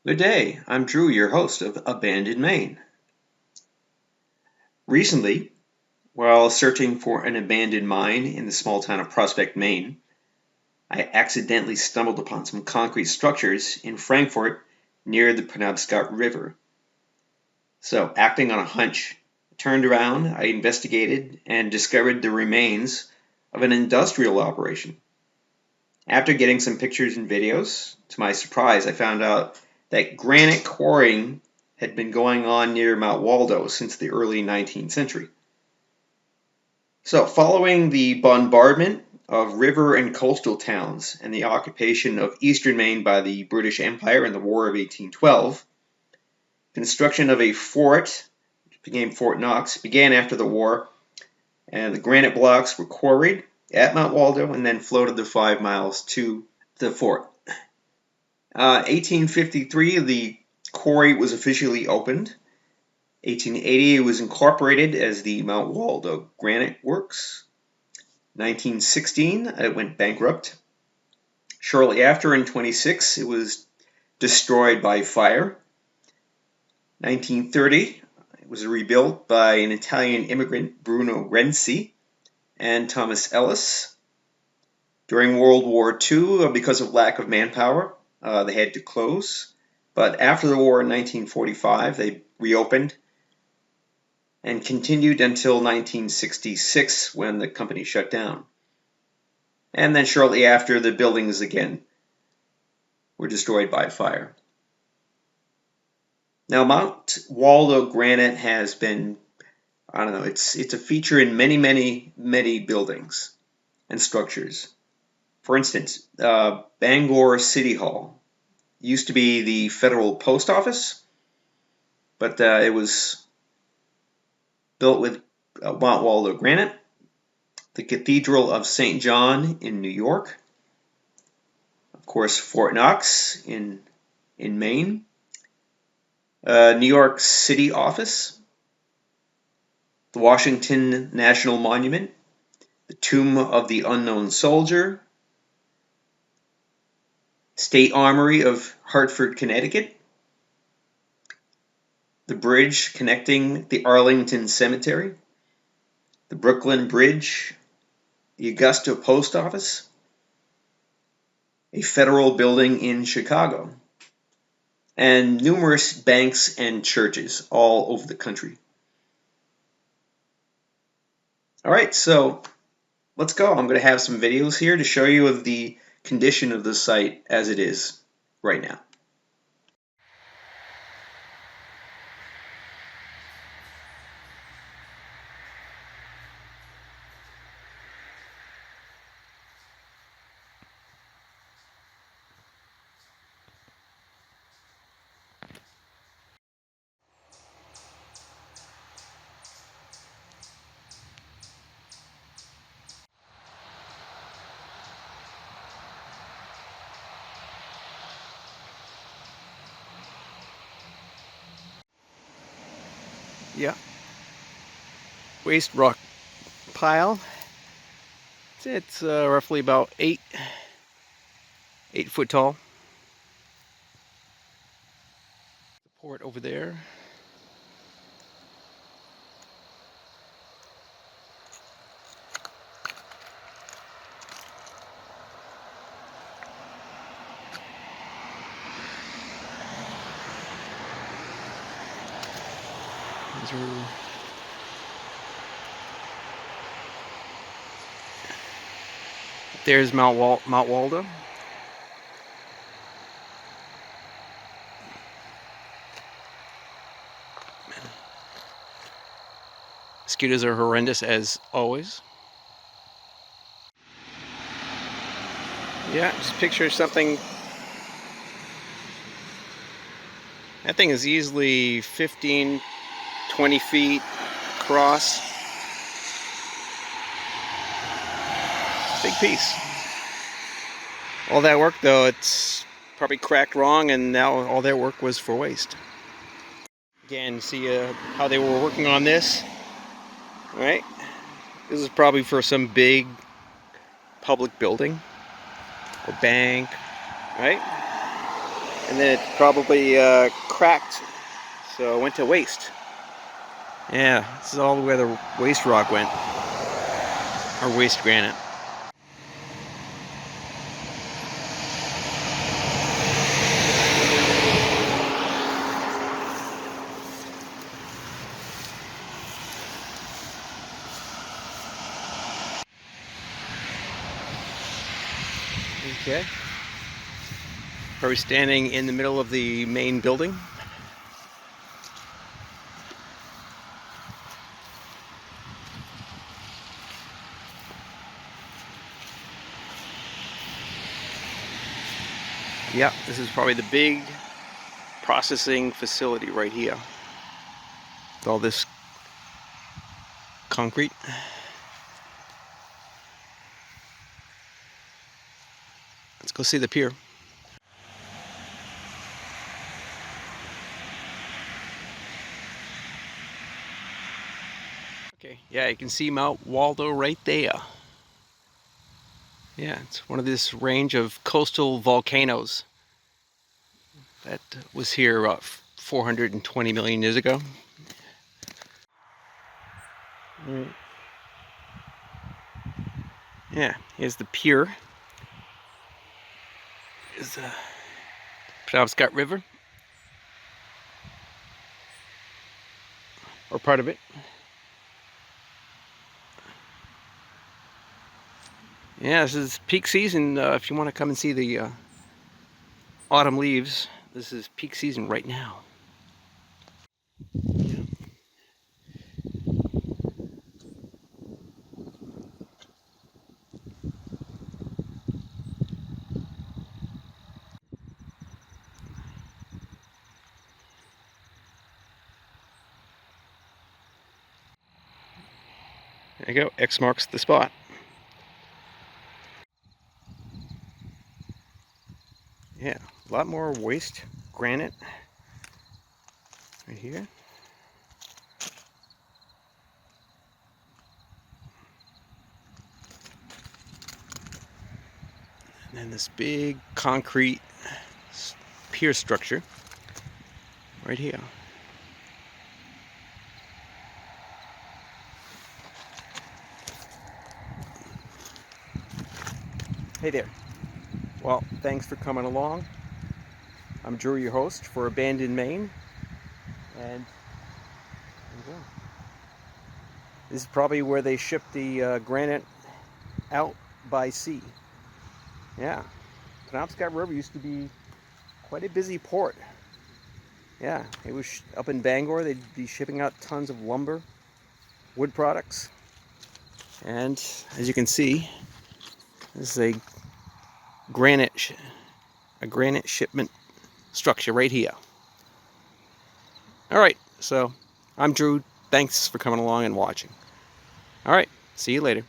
Good day, I'm Drew, your host of Abandoned Maine. Recently, while searching for an abandoned mine in the small town of Prospect, Maine, I accidentally stumbled upon some concrete structures in Frankfort near the Penobscot River. So, acting on a hunch, I turned around, I investigated, and discovered the remains of an industrial operation. After getting some pictures and videos, to my surprise, I found out that granite quarrying had been going on near Mount Waldo since the early 19th century. So, following the bombardment of river and coastal towns and the occupation of eastern Maine by the British Empire in the War of 1812, construction of a fort, which became Fort Knox, began after the war, and the granite blocks were quarried at Mount Waldo and then floated the 5 miles to the fort. 1853, the quarry was officially opened. 1880, it was incorporated as the Mount Waldo Granite Works. 1916, it went bankrupt. Shortly after, in 26, it was destroyed by fire. 1930, it was rebuilt by an Italian immigrant, Bruno Renzi, and Thomas Ellis. During World War II, because of lack of manpower, they had to close. But after the war in 1945, they reopened and continued until 1966 when the company shut down. And then shortly after, the buildings again were destroyed by fire. Now, Mount Waldo granite has been, it's a feature in many buildings and structures. For instance, Bangor City Hall used to be the federal post office, but it was built with Mount Waldo granite. The Cathedral of St. John in New York. Of course, Fort Knox in Maine. New York City office. The Washington National Monument. The Tomb of the Unknown Soldier. State Armory of Hartford, Connecticut. The bridge connecting the Arlington Cemetery. The Brooklyn Bridge. The Augusta Post Office. A federal building in Chicago. And numerous banks and churches all over the country. All right, so let's go. I'm going to have some videos here to show you of the condition of the site as it is right now. Yeah, waste rock pile. It's roughly about 8 foot tall. Support over there. There's Mount Waldo. Mosquitoes are horrendous as always. Yeah, just picture something. That thing is easily 15, 20 feet across. Big piece. All that work though, it's probably cracked wrong and now all their work was for waste. Again, see how they were working on this, right? This is probably for some big public building or bank, right? and then it probably cracked, so it went to waste. Yeah, this is all where the waste rock went, or waste granite. Okay. Are we standing in the middle of the main building? Yeah, this is probably the big processing facility right here. With all this concrete. Let's go see the pier. Okay, yeah, you can see Mount Waldo right there. Yeah, it's one of this range of coastal volcanoes that was here about 420 million years ago. Right. Yeah, here's the pier. Here's the Penobscot River, or part of it. Yeah, this is peak season. If you want to come and see the autumn leaves, this is peak season right now. Yeah. There you go, X marks the spot. Yeah, a lot more waste granite right here. And then this big concrete pier structure right here. Hey there. Well, thanks for coming along. I'm Drew, your host for Abandoned Maine. And there you go. This is probably where they ship the granite out by sea. Yeah. Penobscot River used to be quite a busy port. Yeah, it was up in Bangor. They'd be shipping out tons of lumber, wood products. And as you can see, this is a granite shipment structure right here. All right, so I'm Drew. Thanks for coming along and watching. All right, see you later.